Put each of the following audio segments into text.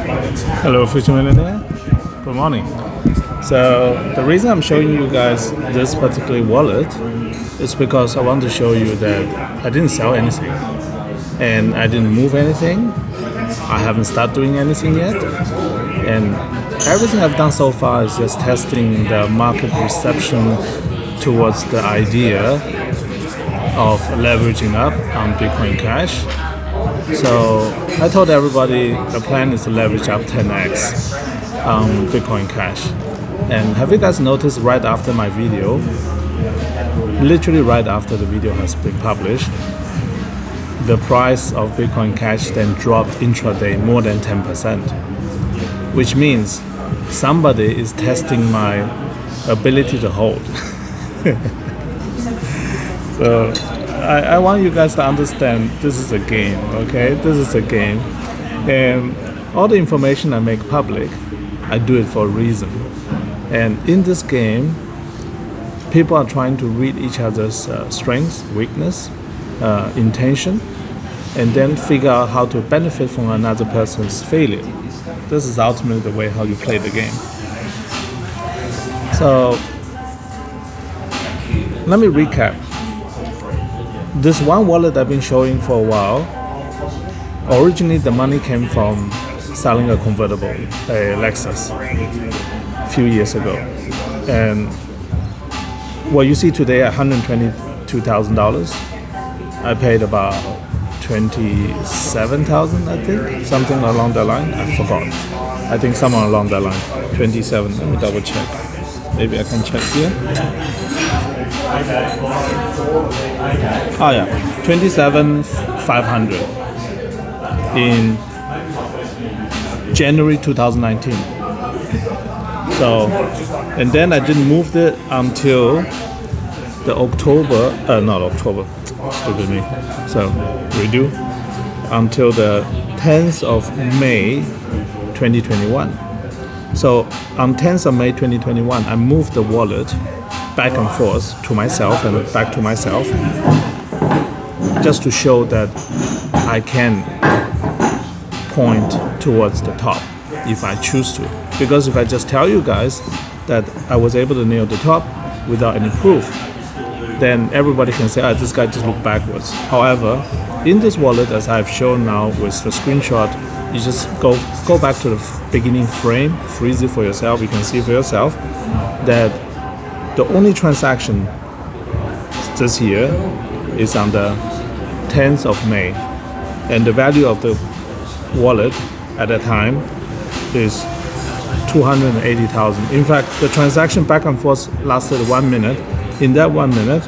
Hello, Future Millionaire. Good morning. So the reason I'm showing you guys this particular wallet is because I want to show you that I didn't sell anything and I didn't move anything. I haven't started doing anything yet, and everything I've done so far is just testing the market reception towards the idea of leveraging up on Bitcoin Cash. So I told everybody the plan is to leverage up 10x on Bitcoin Cash. And have you guys noticed right after my video, literally right after the video has been published, the price of Bitcoin Cash then dropped intraday more than 10%, which means somebody is testing my ability to hold. So I want you guys to understand this is a game, okay? This is a game. And all the information I make public, I do it for a reason. And in this game, people are trying to read each other's strengths, weakness, intention, and then figure out how to benefit from another person's failure. This is ultimately the way how you play the game. So let me recap. This one wallet I've been showing for a while, originally the money came from selling a convertible, a Lexus, a few years ago. And what you see today at $122,000, I paid about $27,000, I think, something along that line. I forgot. I think somewhere along that line, 27. Let me double check. Maybe I can check here. Oh yeah, 27,500 in January 2019. So, and then I didn't move it until the not October, stupid me. So, redo, until the 10th of May 2021. So, on 10th of May 2021, I moved the wallet back and forth to myself and back to myself, just to show that I can point towards the top if I choose to. Because if I just tell you guys that I was able to nail the top without any proof, then everybody can say, this guy just looked backwards. However, in this wallet, as I've shown now with the screenshot, you just go back to the beginning frame, freeze it for yourself. You can see for yourself that the only transaction this year is on the 10th of May. And the value of the wallet at that time is 280,000. In fact, the transaction back and forth lasted 1 minute. In that 1 minute,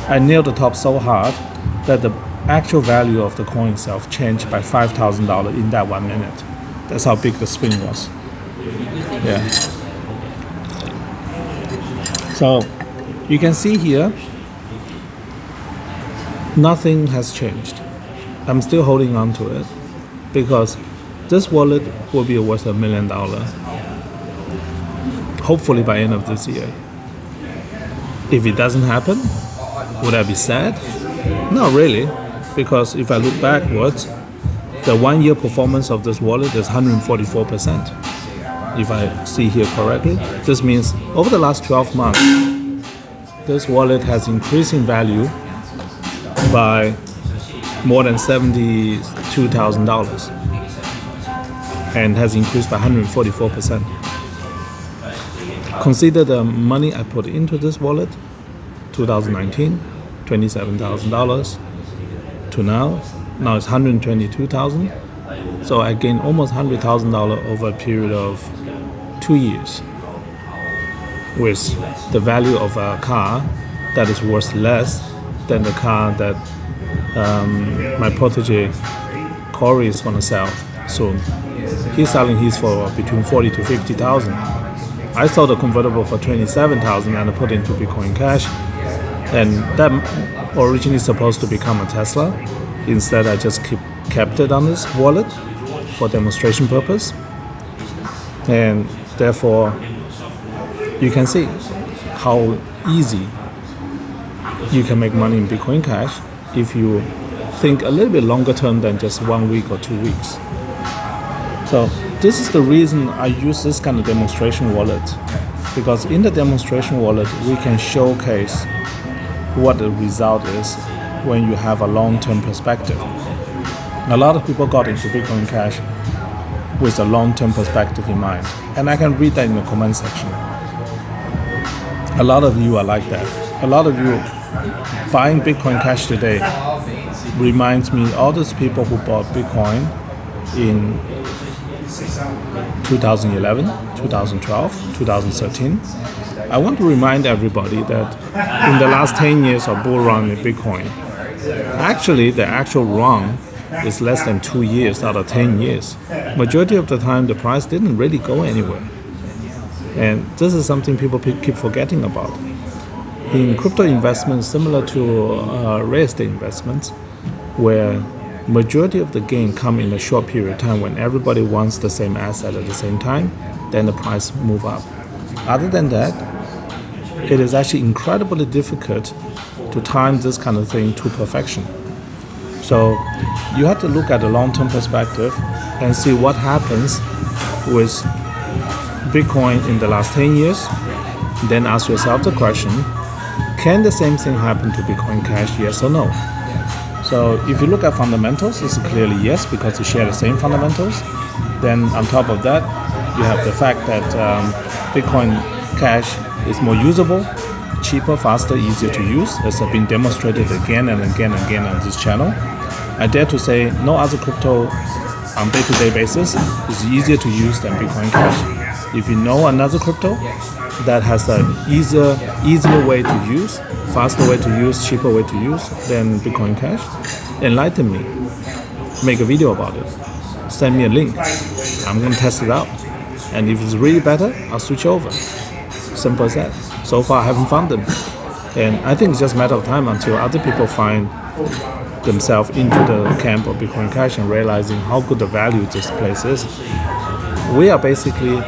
I nailed the top so hard that the actual value of the coin itself changed by $5,000 in that 1 minute. That's how big the swing was. Yeah. So you can see here, nothing has changed. I'm still holding on to it because this wallet will be worth $1 million, hopefully by end of this year. If it doesn't happen, would I be sad? Not really, because if I look backwards, the 1 year performance of this wallet is 144%. If I see here correctly, this means over the last 12 months, this wallet has increased in value by more than $72,000 and has increased by 144%. Consider the money I put into this wallet, 2019, $27,000 to now it's $122,000. So I gained almost $100,000 over a period of 2 years with the value of a car that is worth less than the car that my protege Corey is gonna sell soon. He's selling his for between 40 to 50,000. I sold a convertible for 27,000 and I put into Bitcoin Cash, and that originally supposed to become a Tesla. Instead, I just kept it on this wallet for demonstration purpose, and therefore you can see how easy you can make money in Bitcoin Cash if you think a little bit longer term than just 1 week or 2 weeks. So this is the reason I use this kind of demonstration wallet, because in the demonstration wallet we can showcase what the result is when you have a long-term perspective. A lot of people got into Bitcoin Cash with a long-term perspective in mind, and I can read that in the comment section. A lot of you are like that. A lot of you buying Bitcoin Cash today reminds me all those people who bought Bitcoin in 2011, 2012, 2013. I want to remind everybody that in the last 10 years of bull run in Bitcoin, actually the actual run is less than 2 years out of 10 years. Majority of the time the price didn't really go anywhere. And this is something people keep forgetting about. In crypto investments, similar to real estate investments, where majority of the gain come in a short period of time when everybody wants the same asset at the same time, then the price move up. Other than that, it is actually incredibly difficult to time this kind of thing to perfection. So you have to look at the long-term perspective and see what happens with Bitcoin in the last 10 years. Then ask yourself the question, can the same thing happen to Bitcoin Cash, yes or no? So if you look at fundamentals, it's clearly yes, because they share the same fundamentals. Then on top of that, you have the fact that Bitcoin Cash is more usable, cheaper, faster, easier to use, as have been demonstrated again and again and again on this channel. I dare to say no other crypto on day-to-day basis is easier to use than Bitcoin Cash. If you know another crypto that has an easier way to use, faster way to use, cheaper way to use than Bitcoin Cash, enlighten me. Make a video about it. Send me a link. I'm going to test it out. And if it's really better, I'll switch over. Simple as that. So far, I haven't found them. And I think it's just a matter of time until other people find themselves into the camp of Bitcoin Cash and realizing how good the value this place is. We are basically,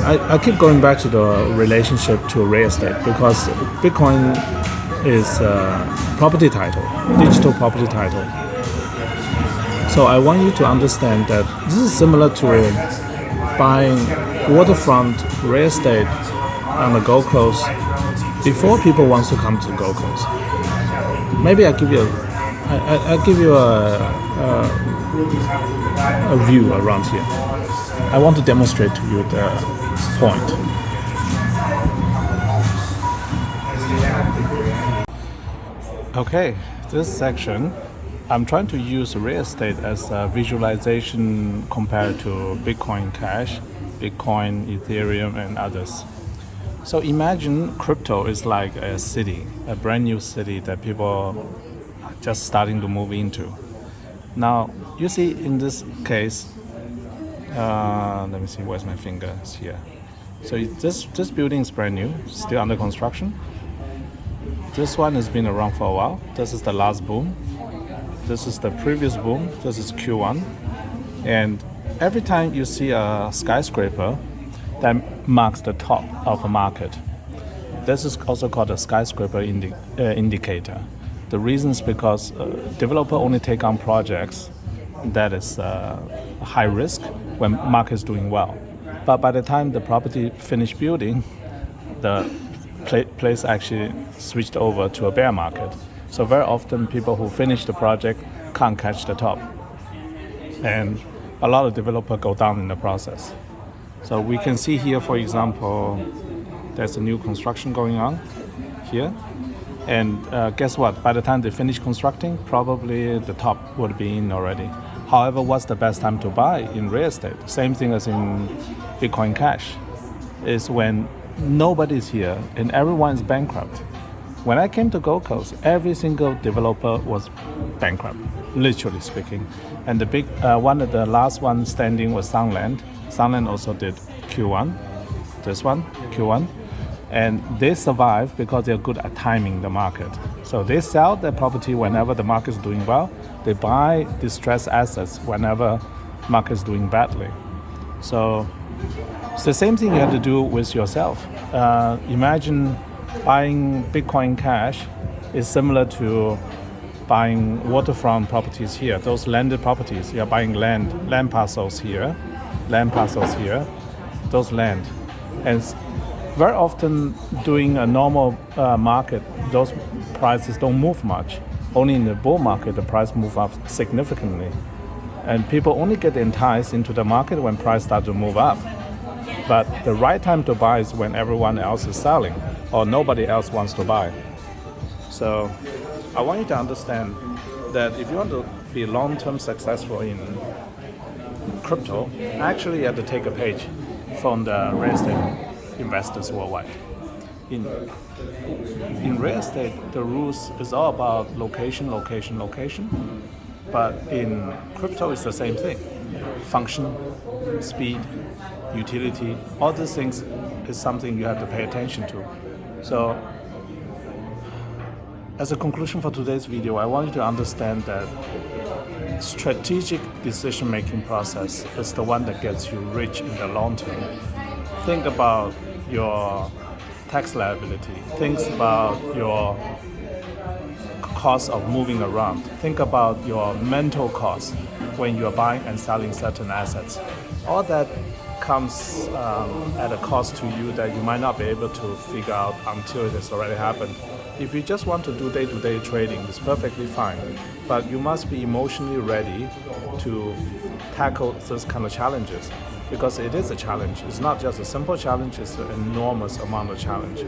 I keep going back to the relationship to real estate, because Bitcoin is property title, digital property title. So I want you to understand that this is similar to buying waterfront real estate on the Gold Coast before people want to come to the Gold Coast. Maybe I'll give you a view around here. I want to demonstrate to you the point. Okay, this section, I'm trying to use real estate as a visualization compared to Bitcoin Cash, Bitcoin, Ethereum, and others. So imagine crypto is like a city, a brand new city that people are just starting to move into. Now, you see in this case, let me see, where's my finger? It's here. So this building is brand new, still under construction. This one has been around for a while. This is the last boom. This is the previous boom. This is Q1. And every time you see a skyscraper, that marks the top of a market. This is also called a skyscraper indicator. The reason is because developer only take on projects that is high risk when market is doing well. But by the time the property finished building, the place actually switched over to a bear market. So very often people who finish the project can't catch the top. And a lot of developers go down in the process. So we can see here, for example, there's a new construction going on here. And guess what? By the time they finish constructing, probably the top would be in already. However, what's the best time to buy in real estate? Same thing as in Bitcoin Cash, is when nobody's here and everyone's bankrupt. When I came to Gold Coast, every single developer was bankrupt, literally speaking. And the big one of the last one standing was Sunland. Sunland also did Q1, this one, Q1. And they survive because they're good at timing the market. So they sell their property whenever the market is doing well. They buy distressed assets whenever market is doing badly. So it's the same thing you have to do with yourself. Imagine buying Bitcoin Cash is similar to buying waterfront properties here, those landed properties. You're buying land parcels here, those land. And very often during a normal market, those prices don't move much. Only in the bull market, the price move up significantly. And people only get enticed into the market when price starts to move up. But the right time to buy is when everyone else is selling or nobody else wants to buy. So I want you to understand that if you want to be long-term successful in crypto, actually you have to take a page from the real estate investors worldwide. In real estate, the rules is all about location. But in crypto, it's the same thing. Function, speed, utility, all these things is something you have to pay attention to. So, as a conclusion for today's video, I want you to understand that strategic decision-making process is the one that gets you rich in the long term. Think about your tax liability. Think about your cost of moving around. Think about your mental cost when you are buying and selling certain assets. All that comes at a cost to you that you might not be able to figure out until it has already happened. If you just want to do day-to-day trading, it's perfectly fine. But you must be emotionally ready to tackle those kind of challenges, because it is a challenge. It's not just a simple challenge, it's an enormous amount of challenge.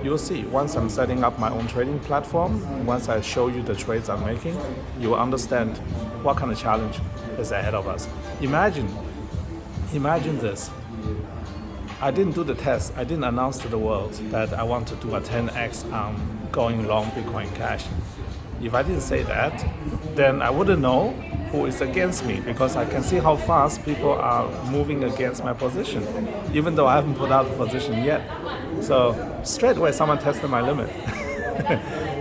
You'll see, once I'm setting up my own trading platform, once I show you the trades I'm making, you will understand what kind of challenge is ahead of us. Imagine this. I didn't do the test. I didn't announce to the world that I want to do a 10x going long Bitcoin Cash. If I didn't say that, then I wouldn't know who is against me, because I can see how fast people are moving against my position, even though I haven't put out a position yet. So straight away someone tested my limit.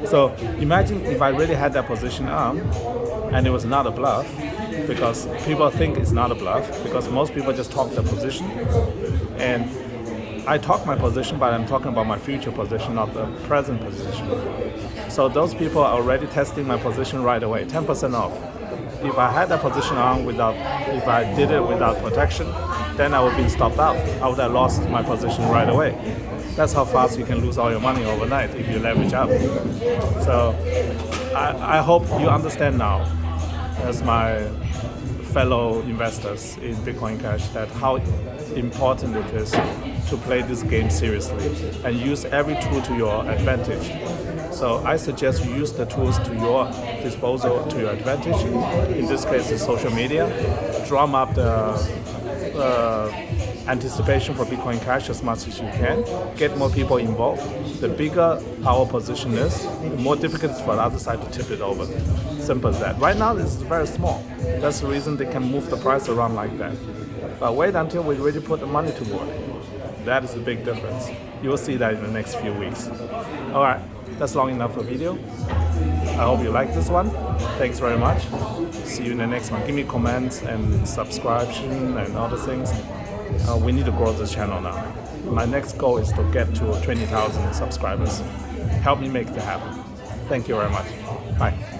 So imagine if I really had that position on and it was not a bluff, because people think it's not a bluff, because most people just talk the position. And I talk my position, but I'm talking about my future position, not the present position. So those people are already testing my position right away, 10% off. If I had that position on if I did it without protection, then I would have been stopped out. I would have lost my position right away. That's how fast you can lose all your money overnight if you leverage up. So I hope you understand now, as my fellow investors in Bitcoin Cash, that how important it is to play this game seriously and use every tool to your advantage. So I suggest you use the tools to your disposal, to your advantage. In this case, it's social media. Drum up the anticipation for Bitcoin Cash as much as you can. Get more people involved. The bigger our position is, the more difficult it is for the other side to tip it over. Simple as that. Right now, it's very small. That's the reason they can move the price around like that. But wait until we really put the money to work. That is the big difference. You will see that in the next few weeks. All right, that's long enough for video. I hope you like this one. Thanks very much. See you in the next one. Give me comments and subscription and other things. We need to grow this channel now. My next goal is to get to 20,000 subscribers. Help me make that happen. Thank you very much. Bye.